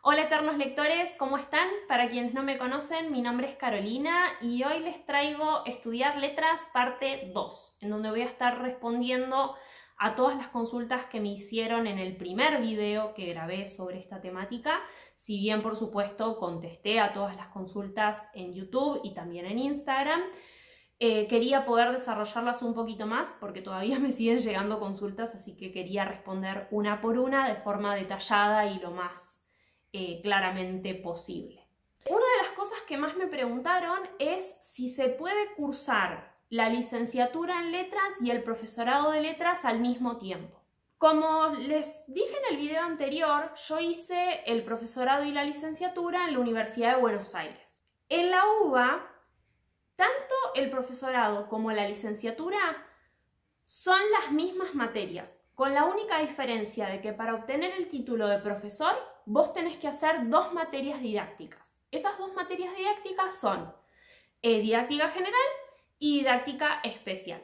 Hola eternos lectores, ¿cómo están? Para quienes no me conocen, mi nombre es Carolina y hoy les traigo Estudiar Letras parte 2, en donde voy a estar respondiendo a todas las consultas que me hicieron en el primer video que grabé sobre esta temática. Si bien, por supuesto, contesté a todas las consultas en YouTube y también en Instagram, quería poder desarrollarlas un poquito más porque todavía me siguen llegando consultas, así que quería responder una por una de forma detallada y lo más claramente posible. Una de las cosas que más me preguntaron es si se puede cursar la licenciatura en letras y el profesorado de letras al mismo tiempo. Como les dije en el video anterior, yo hice el profesorado y la licenciatura en la Universidad de Buenos Aires. En la UBA, tanto el profesorado como la licenciatura son las mismas materias, con la única diferencia de que para obtener el título de profesor vos tenés que hacer dos materias didácticas. Esas dos materias didácticas son didáctica general y didáctica especial.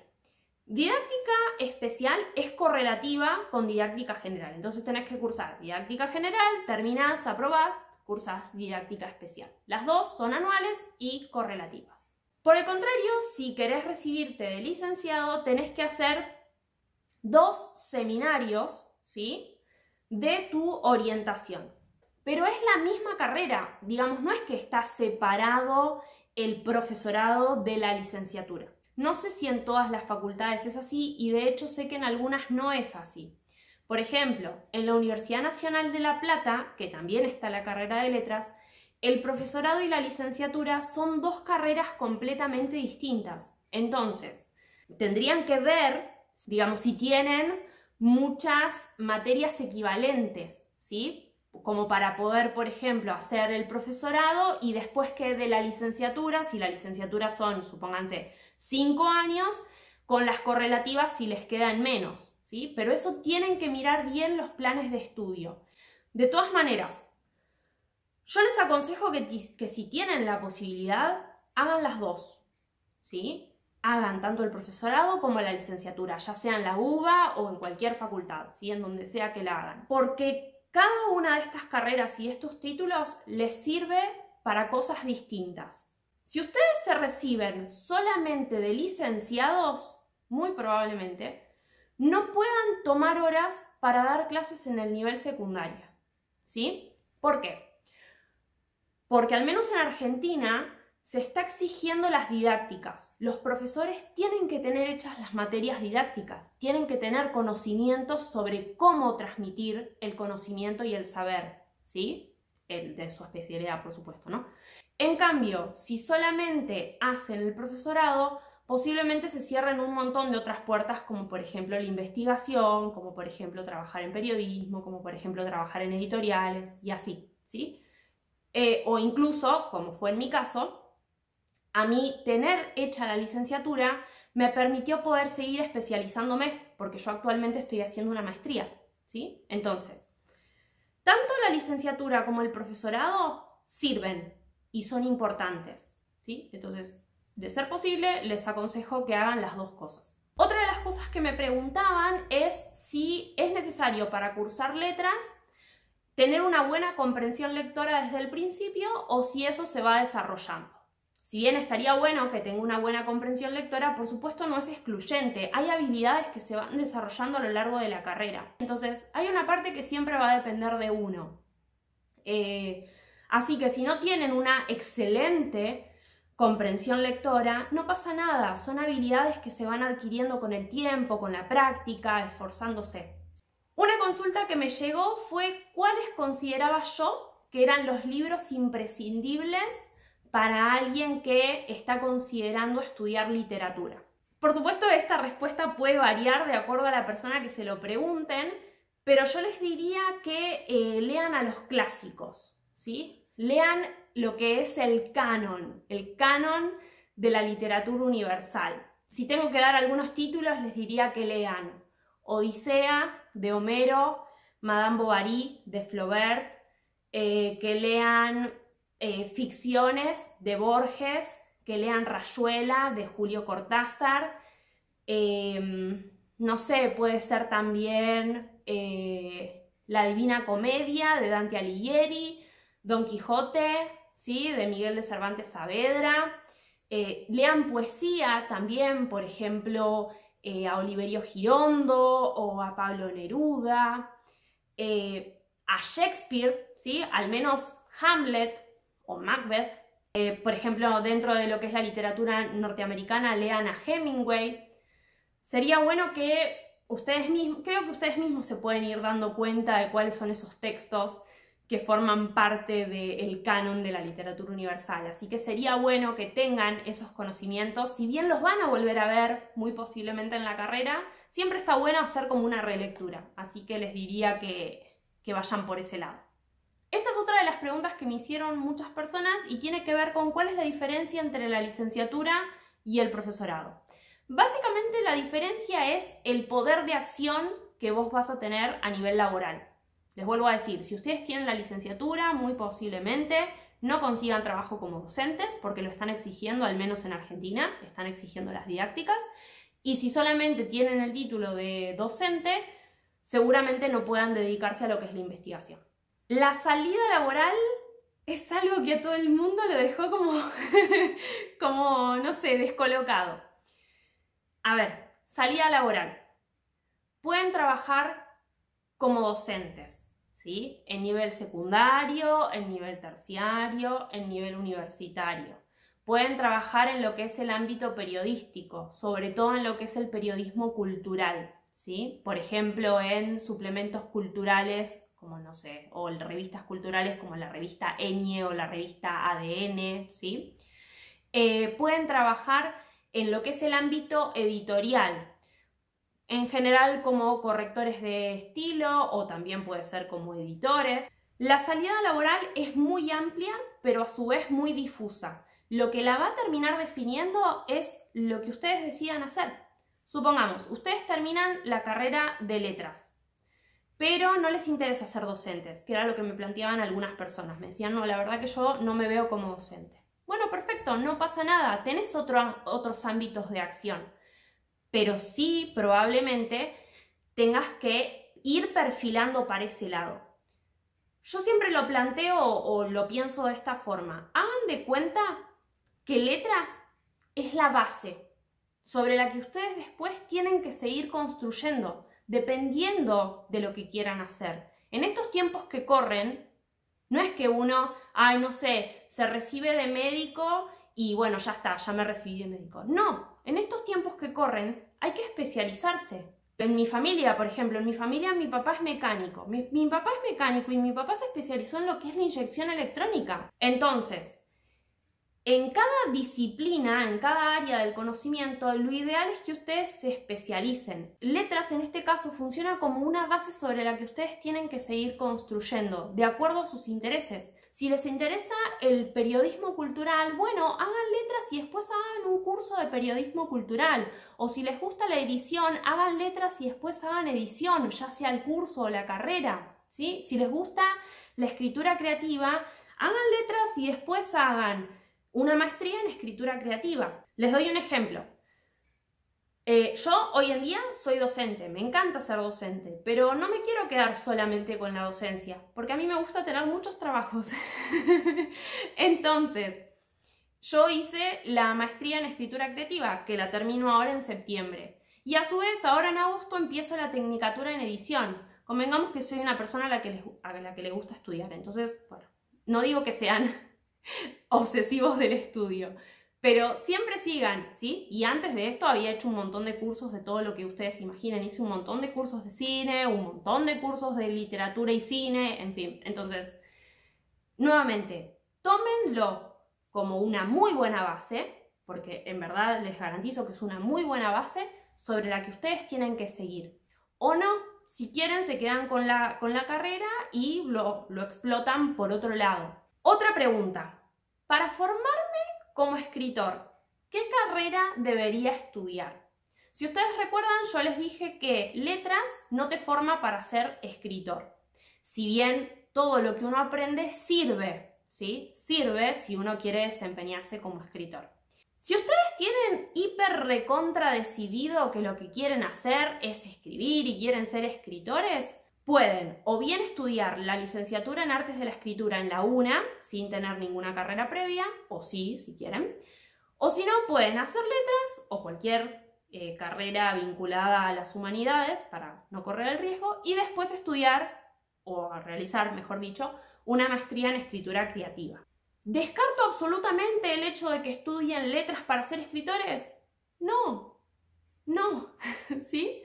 Didáctica especial es correlativa con didáctica general, entonces tenés que cursar didáctica general, terminás, aprobás, cursás didáctica especial. Las dos son anuales y correlativas. Por el contrario, si querés recibirte de licenciado, tenés que hacer dos seminarios, ¿sí?, de tu orientación. Pero es la misma carrera, digamos, no es que está separado el profesorado de la licenciatura. No sé si en todas las facultades es así y de hecho sé que en algunas no es así. Por ejemplo, en la Universidad Nacional de La Plata, que también está la carrera de letras, el profesorado y la licenciatura son dos carreras completamente distintas. Entonces, tendrían que ver, digamos, si tienen muchas materias equivalentes, ¿sí? Como para poder, por ejemplo, hacer el profesorado y después que de la licenciatura, si la licenciatura son, supónganse, 5 años, con las correlativas si les quedan menos, ¿sí? Pero eso tienen que mirar bien los planes de estudio. De todas maneras, yo les aconsejo que si tienen la posibilidad, hagan las dos, ¿sí? Hagan tanto el profesorado como la licenciatura, ya sea en la UBA o en cualquier facultad, ¿sí?, en donde sea que la hagan. Porque cada una de estas carreras y estos títulos les sirve para cosas distintas. Si ustedes se reciben solamente de licenciados, muy probablemente no puedan tomar horas para dar clases en el nivel secundario, ¿sí? ¿Por qué? Porque al menos en Argentina se está exigiendo las didácticas. Los profesores tienen que tener hechas las materias didácticas, tienen que tener conocimientos sobre cómo transmitir el conocimiento y el saber, ¿sí? El de su especialidad, por supuesto, ¿no? En cambio, si solamente hacen el profesorado, posiblemente se cierren un montón de otras puertas, como por ejemplo la investigación, como por ejemplo trabajar en periodismo, como por ejemplo trabajar en editoriales y así, ¿sí? O incluso, como fue en mi caso, a mí tener hecha la licenciatura me permitió poder seguir especializándome porque yo actualmente estoy haciendo una maestría, ¿sí? Entonces, tanto la licenciatura como el profesorado sirven y son importantes, ¿sí? Entonces, de ser posible, les aconsejo que hagan las dos cosas. Otra de las cosas que me preguntaban es si es necesario para cursar letras tener una buena comprensión lectora desde el principio o si eso se va desarrollando. Si bien estaría bueno que tenga una buena comprensión lectora, por supuesto no es excluyente. Hay habilidades que se van desarrollando a lo largo de la carrera. Entonces, hay una parte que siempre va a depender de uno. Así que si no tienen una excelente comprensión lectora, no pasa nada. Son habilidades que se van adquiriendo con el tiempo, con la práctica, esforzándose. Una consulta que me llegó fue cuáles consideraba yo que eran los libros imprescindibles para alguien que está considerando estudiar literatura. Por supuesto, esta respuesta puede variar de acuerdo a la persona que se lo pregunten, pero yo les diría que lean a los clásicos, ¿sí? Lean lo que es el canon de la literatura universal. Si tengo que dar algunos títulos, les diría que lean Odisea, de Homero, Madame Bovary, de Flaubert, que lean ficciones de Borges, que lean Rayuela, de Julio Cortázar, no sé, puede ser también La Divina Comedia, de Dante Alighieri, Don Quijote, ¿sí? De Miguel de Cervantes Saavedra. Lean poesía también, por ejemplo, a Oliverio Girondo o a Pablo Neruda. A Shakespeare, ¿sí? Al menos Hamlet o Macbeth. Por ejemplo, dentro de lo que es la literatura norteamericana, lean a Hemingway. Sería bueno que ustedes mismos, creo que ustedes mismos se pueden ir dando cuenta de cuáles son esos textos que forman parte del canon de la literatura universal. Así que sería bueno que tengan esos conocimientos. Si bien los van a volver a ver muy posiblemente en la carrera, siempre está bueno hacer como una relectura. Así que les diría que vayan por ese lado. Esta es otra de las preguntas que me hicieron muchas personas y tiene que ver con cuál es la diferencia entre la licenciatura y el profesorado. Básicamente la diferencia es el poder de acción que vos vas a tener a nivel laboral. Les vuelvo a decir, si ustedes tienen la licenciatura, muy posiblemente no consigan trabajo como docentes porque lo están exigiendo, al menos en Argentina, están exigiendo las didácticas. Y si solamente tienen el título de docente, seguramente no puedan dedicarse a lo que es la investigación. La salida laboral es algo que a todo el mundo lo dejó como no sé, descolocado. A ver, salida laboral. Pueden trabajar como docentes, ¿sí? En nivel secundario, en nivel terciario, en nivel universitario. Pueden trabajar en lo que es el ámbito periodístico, sobre todo en lo que es el periodismo cultural, ¿sí? Por ejemplo, en suplementos culturales, como no sé, o en revistas culturales como la revista Ñ o la revista ADN, ¿sí? Pueden trabajar en lo que es el ámbito editorial, en general como correctores de estilo o también puede ser como editores. La salida laboral es muy amplia, pero a su vez muy difusa. Lo que la va a terminar definiendo es lo que ustedes decidan hacer. Supongamos, ustedes terminan la carrera de letras, pero no les interesa ser docentes, que era lo que me planteaban algunas personas. Me decían, no, la verdad que yo no me veo como docente. Bueno, perfecto, no pasa nada, tenés otros ámbitos de acción, pero sí probablemente tengas que ir perfilando para ese lado. Yo siempre lo planteo o lo pienso de esta forma. Hagan de cuenta que letras es la base sobre la que ustedes después tienen que seguir construyendo, dependiendo de lo que quieran hacer. En estos tiempos que corren, no es que uno, ay, no sé, se recibe de médico y bueno, ya está, ya me recibí de médico. No, en estos tiempos que corren hay que especializarse. En mi familia, por ejemplo, en mi familia mi papá es mecánico. Mi papá es mecánico y mi papá se especializó en lo que es la inyección electrónica. Entonces, en cada disciplina, en cada área del conocimiento, lo ideal es que ustedes se especialicen. Letras, en este caso, funciona como una base sobre la que ustedes tienen que seguir construyendo, de acuerdo a sus intereses. Si les interesa el periodismo cultural, bueno, hagan letras y después hagan un curso de periodismo cultural. O si les gusta la edición, hagan letras y después hagan edición, ya sea el curso o la carrera, ¿sí? Si les gusta la escritura creativa, hagan letras y después hagan una maestría en escritura creativa. Les doy un ejemplo. Yo hoy en día soy docente, me encanta ser docente, pero no me quiero quedar solamente con la docencia, porque a mí me gusta tener muchos trabajos. Entonces, yo hice la maestría en escritura creativa, que la termino ahora en septiembre. Y a su vez, ahora en agosto empiezo la tecnicatura en edición. Convengamos que soy una persona a la que le gusta estudiar. Entonces, bueno, no digo que sean obsesivos del estudio, pero siempre sigan, ¿sí? Y antes de esto había hecho un montón de cursos de todo lo que ustedes imaginen. Hice un montón de cursos de cine, un montón de cursos de literatura y cine, en fin. Entonces, nuevamente, tómenlo como una muy buena base, porque en verdad les garantizo que es una muy buena base sobre la que ustedes tienen que seguir. O no, si quieren se quedan con la carrera y lo explotan por otro lado. Otra pregunta. Para formarme como escritor, ¿qué carrera debería estudiar? Si ustedes recuerdan, yo les dije que letras no te forma para ser escritor. Si bien todo lo que uno aprende sirve, ¿sí? Sirve si uno quiere desempeñarse como escritor. Si ustedes tienen hiper recontra decidido que lo que quieren hacer es escribir y quieren ser escritores, Pueden o bien estudiar la licenciatura en Artes de la Escritura en la UNA, sin tener ninguna carrera previa, o sí, si quieren, o si no, pueden hacer letras o cualquier carrera vinculada a las humanidades para no correr el riesgo y después estudiar, o realizar, mejor dicho, una maestría en escritura creativa. ¿Descarto absolutamente el hecho de que estudien letras para ser escritores? No, ¿sí?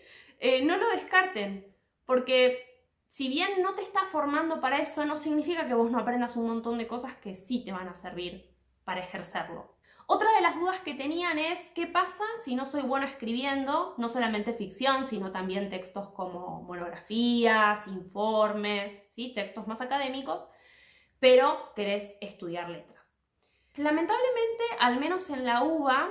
No lo descarten, porque si bien no te está formando para eso, no significa que vos no aprendas un montón de cosas que sí te van a servir para ejercerlo. Otra de las dudas que tenían es, ¿qué pasa si no soy bueno escribiendo? No solamente ficción, sino también textos como monografías, informes, ¿sí? Textos más académicos, pero querés estudiar letras. Lamentablemente, al menos en la UBA,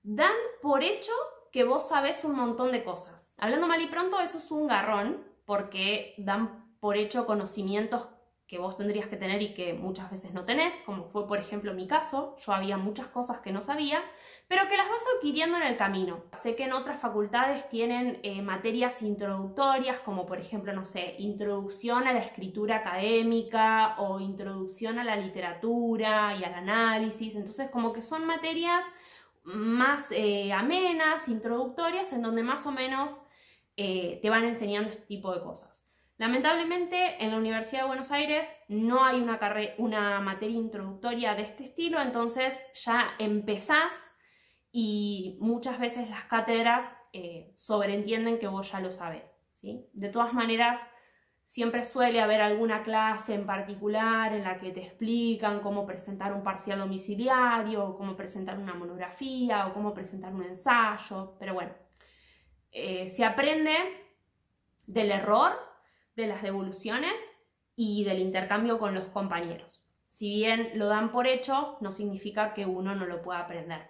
dan por hecho que vos sabés un montón de cosas. Hablando mal y pronto, eso es un garrón, porque dan por hecho conocimientos que vos tendrías que tener y que muchas veces no tenés, como fue por ejemplo mi caso. Yo había muchas cosas que no sabía, pero que las vas adquiriendo en el camino. Sé que en otras facultades tienen materias introductorias, como por ejemplo, no sé, introducción a la escritura académica o introducción a la literatura y al análisis. Entonces como que son materias más amenas, introductorias, en donde más o menos te van enseñando este tipo de cosas. Lamentablemente en la Universidad de Buenos Aires no hay una materia introductoria de este estilo, entonces ya empezás y muchas veces las cátedras sobreentienden que vos ya lo sabés, ¿sí? De todas maneras, siempre suele haber alguna clase en particular en la que te explican cómo presentar un parcial domiciliario, o cómo presentar una monografía, o cómo presentar un ensayo, pero bueno, se aprende del error, de las devoluciones y del intercambio con los compañeros. Si bien lo dan por hecho, no significa que uno no lo pueda aprender.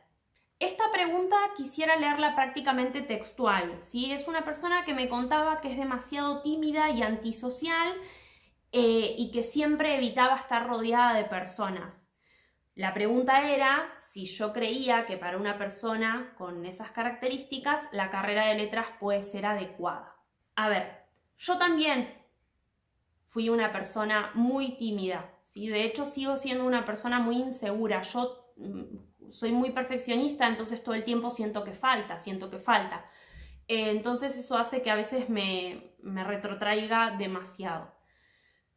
Esta pregunta quisiera leerla prácticamente textual, ¿sí? Es una persona que me contaba que es demasiado tímida y antisocial y que siempre evitaba estar rodeada de personas. La pregunta era si yo creía que para una persona con esas características la carrera de letras puede ser adecuada. A ver, yo también fui una persona muy tímida, ¿sí? De hecho sigo siendo una persona muy insegura. Yo soy muy perfeccionista, entonces todo el tiempo siento que falta. Entonces eso hace que a veces me retrotraiga demasiado.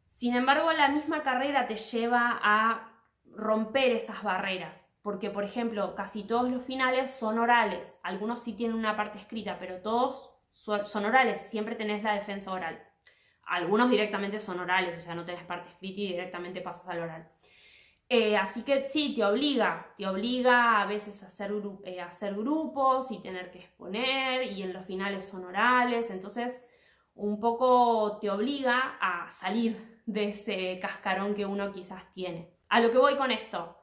Sin embargo, la misma carrera te lleva a romper esas barreras, porque por ejemplo casi todos los finales son orales, algunos sí tienen una parte escrita, pero todos son orales, siempre tenés la defensa oral. Algunos directamente son orales, o sea, no tenés parte escrita y directamente pasas al oral. Así que sí, te obliga a veces a hacer grupos y tener que exponer, y en los finales son orales, entonces un poco te obliga a salir de ese cascarón que uno quizás tiene. A lo que voy con esto,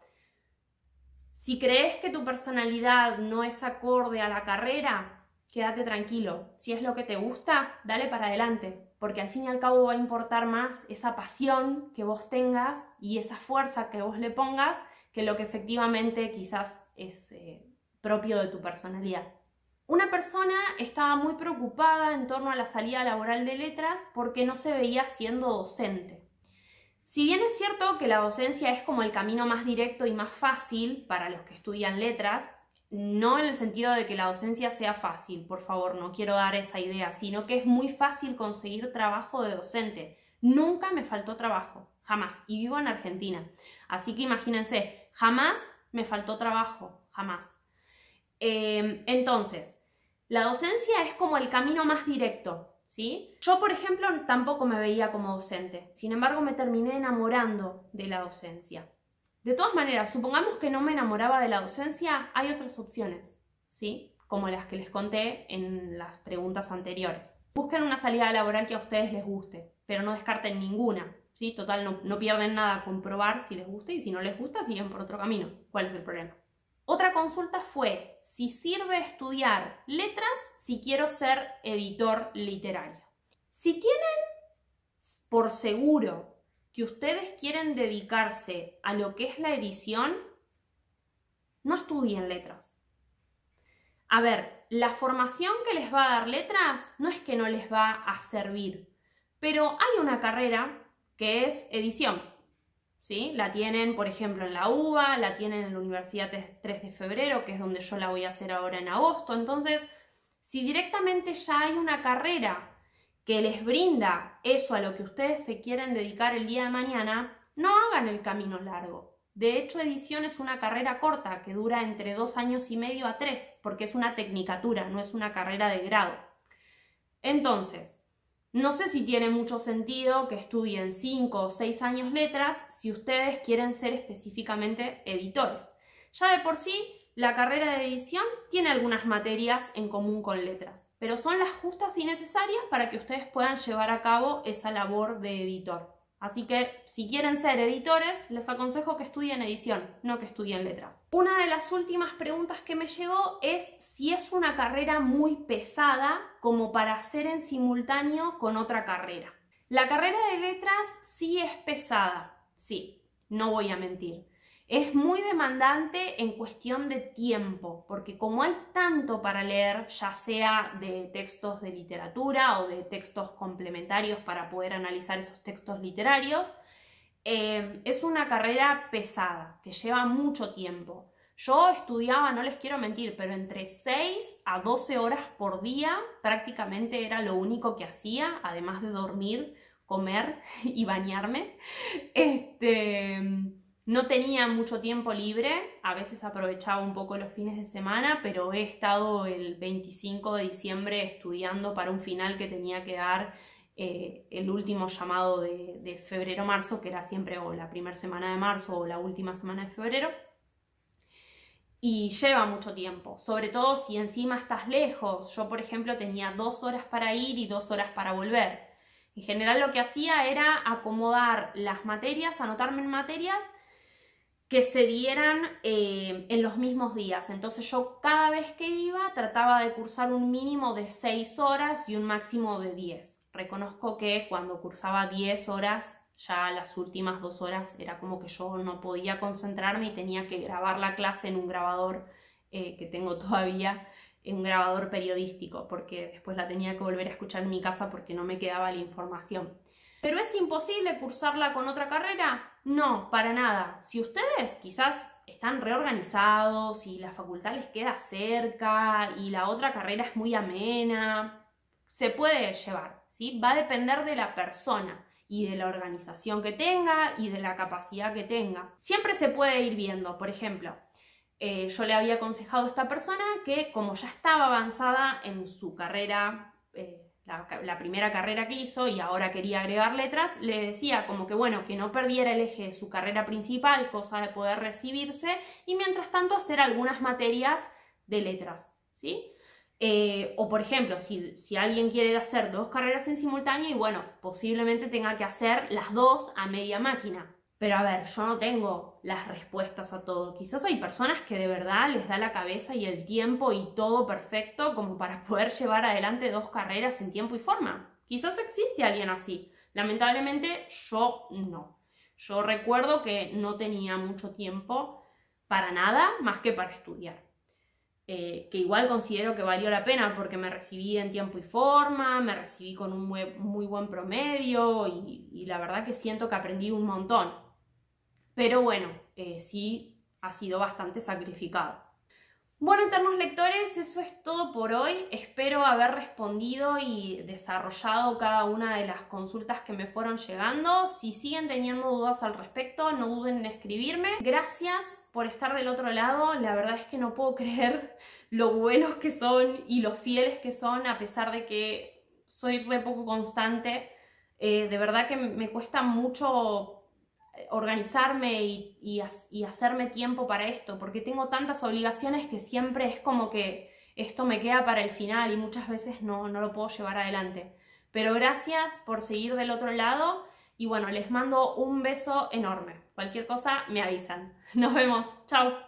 si crees que tu personalidad no es acorde a la carrera, quédate tranquilo. Si es lo que te gusta, dale para adelante, porque al fin y al cabo va a importar más esa pasión que vos tengas y esa fuerza que vos le pongas que lo que efectivamente quizás es propio de tu personalidad. Una persona estaba muy preocupada en torno a la salida laboral de letras porque no se veía siendo docente. Si bien es cierto que la docencia es como el camino más directo y más fácil para los que estudian letras, no en el sentido de que la docencia sea fácil, por favor, no quiero dar esa idea, sino que es muy fácil conseguir trabajo de docente. Nunca me faltó trabajo, jamás, y vivo en Argentina. Así que imagínense, jamás me faltó trabajo, jamás. Entonces, la docencia es como el camino más directo, ¿sí? Yo, por ejemplo, tampoco me veía como docente, sin embargo me terminé enamorando de la docencia. De todas maneras, supongamos que no me enamoraba de la docencia, hay otras opciones, ¿sí? Como las que les conté en las preguntas anteriores. Busquen una salida laboral que a ustedes les guste, pero no descarten ninguna, ¿sí? Total, no pierden nada con probar si les gusta, y si no les gusta, siguen por otro camino. ¿Cuál es el problema? Otra consulta fue si sirve estudiar letras si quiero ser editor literario. Si tienen por seguro que ustedes quieren dedicarse a lo que es la edición, no estudien letras. A ver, la formación que les va a dar letras no es que no les va a servir, Pero hay una carrera que es edición, ¿sí? La tienen, por ejemplo, en la UBA, la tienen en la Universidad 3 de Febrero, que es donde yo la voy a hacer ahora en agosto. Entonces, si directamente ya hay una carrera que les brinda eso a lo que ustedes se quieren dedicar el día de mañana, no hagan el camino largo. De hecho, edición es una carrera corta que dura entre 2 años y medio a 3, porque es una tecnicatura, no es una carrera de grado. Entonces, no sé si tiene mucho sentido que estudien 5 o 6 años letras si ustedes quieren ser específicamente editores. Ya de por sí, la carrera de edición tiene algunas materias en común con letras, pero son las justas y necesarias para que ustedes puedan llevar a cabo esa labor de editor. Así que, si quieren ser editores, les aconsejo que estudien edición, no que estudien letras. Una de las últimas preguntas que me llegó es si es una carrera muy pesada como para hacer en simultáneo con otra carrera. La carrera de letras sí es pesada, sí, no voy a mentir. Es muy demandante en cuestión de tiempo, porque como hay tanto para leer, ya sea de textos de literatura o de textos complementarios para poder analizar esos textos literarios, es una carrera pesada, que lleva mucho tiempo. Yo estudiaba, no les quiero mentir, pero entre 6 a 12 horas por día prácticamente era lo único que hacía, además de dormir, comer y bañarme. No tenía mucho tiempo libre, a veces aprovechaba un poco los fines de semana, pero he estado el 25 de diciembre estudiando para un final que tenía que dar el último llamado de febrero-marzo, que era siempre o la primera semana de marzo o la última semana de febrero. Y lleva mucho tiempo, sobre todo si encima estás lejos. Yo, por ejemplo, tenía 2 horas para ir y 2 horas para volver. En general lo que hacía era acomodar las materias, anotarme en materias que se dieran en los mismos días. Entonces yo cada vez que iba trataba de cursar un mínimo de 6 horas y un máximo de 10. Reconozco que cuando cursaba 10 horas, ya las últimas 2 horas era como que yo no podía concentrarme y tenía que grabar la clase en un grabador que tengo todavía, en un grabador periodístico, porque después la tenía que volver a escuchar en mi casa porque no me quedaba la información. ¿Pero es imposible cursarla con otra carrera? No, para nada. Si ustedes quizás están reorganizados y la facultad les queda cerca y la otra carrera es muy amena, se puede llevar, ¿sí? Va a depender de la persona y de la organización que tenga y de la capacidad que tenga. Siempre se puede ir viendo, por ejemplo, yo le había aconsejado a esta persona que como ya estaba avanzada en su carrera, la primera carrera que hizo y ahora quería agregar letras, le decía como que bueno, que no perdiera el eje de su carrera principal, cosa de poder recibirse, y mientras tanto hacer algunas materias de letras, ¿sí? O por ejemplo, si alguien quiere hacer 2 carreras en simultáneo y bueno, posiblemente tenga que hacer las 2 a media máquina. Pero a ver, yo no tengo las respuestas a todo. Quizás hay personas que de verdad les da la cabeza y el tiempo y todo perfecto como para poder llevar adelante 2 carreras en tiempo y forma. Quizás existe alguien así. Lamentablemente yo no. Yo recuerdo que no tenía mucho tiempo para nada más que para estudiar. Que igual considero que valió la pena porque me recibí en tiempo y forma, me recibí con un muy buen promedio y la verdad que siento que aprendí un montón. Pero bueno, sí ha sido bastante sacrificado. Bueno, eternos lectores, eso es todo por hoy. Espero haber respondido y desarrollado cada una de las consultas que me fueron llegando. Si siguen teniendo dudas al respecto, no duden en escribirme. Gracias por estar del otro lado. La verdad es que no puedo creer lo buenos que son y lo fieles que son, a pesar de que soy re poco constante. De verdad que me cuesta mucho organizarme y hacerme tiempo para esto, porque tengo tantas obligaciones que siempre es como que esto me queda para el final y muchas veces no lo puedo llevar adelante. Pero gracias por seguir del otro lado y bueno, les mando un beso enorme. Cualquier cosa me avisan. Nos vemos. Chao.